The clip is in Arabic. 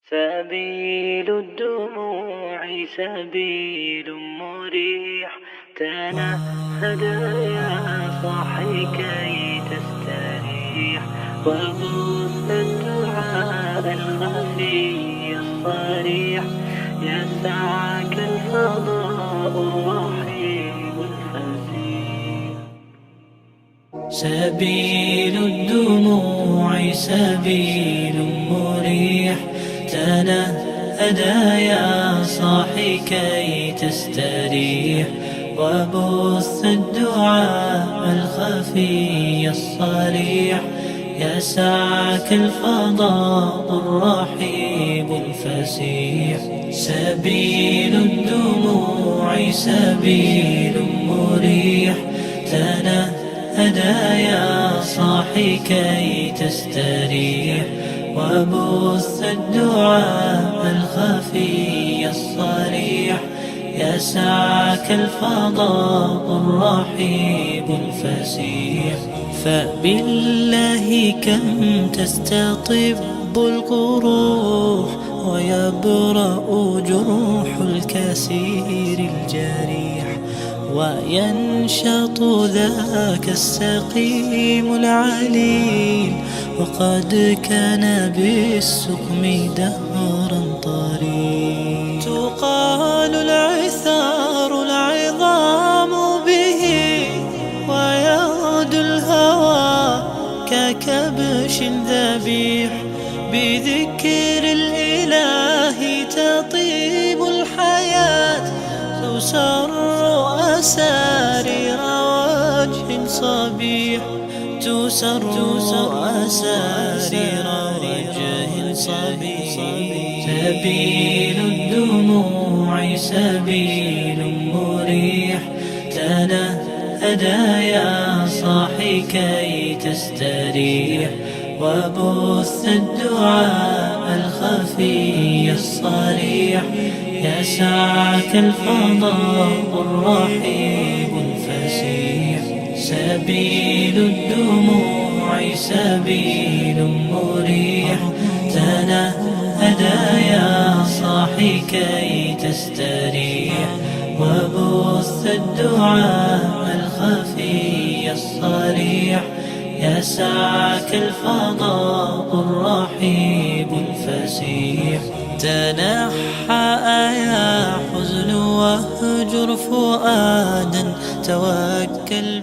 سبيل الدموع سبيل مريح، تنهد يا صاحي كي تستريح، وبث الدعاء الخفي الصريح، يسعك الفضاء الرحيم الفسيح. سبيل الدموع سبيل مريح، تنهد يا صاحي كي تستريح، وبث الدعاء الخفي الصريح، يسعك الفضاء الرحيب الفسيح. سبيل الدموع سبيل مريح، تنهد يا صاحي كي تستريح، وبث الدعاء الخفي الصريح، يسعك الفضاء الرحيب الفسيح. فبالله كم تستطب القروح، ويبرأ جروح الكسير الجريح، وينشط ذاك السقيم العليل، وقد كان بالسقم دهرا طريق. تقال العثار العظام به، ويغدو الهوى ككبش ذبيح، بذكر الإله تطيب الحياة، تسر أسارير وجه صبيح، تسر أسارير وجه صبيح. سبيل الدموع سبيل مريح، تنهد يا صاحي كي تستريح، وبث الدعاء الخفي الصريح، يسعك الفضاء الرحيب الفسيح. سبيل الدموع سبيل مريح، تنهد يا صاحي كي تستريح، وبث الدعاء الخفي الصريح، يسعك الفضاء الرحيب الفسيح. تنحى يا حزن واهجر فؤادا، توكل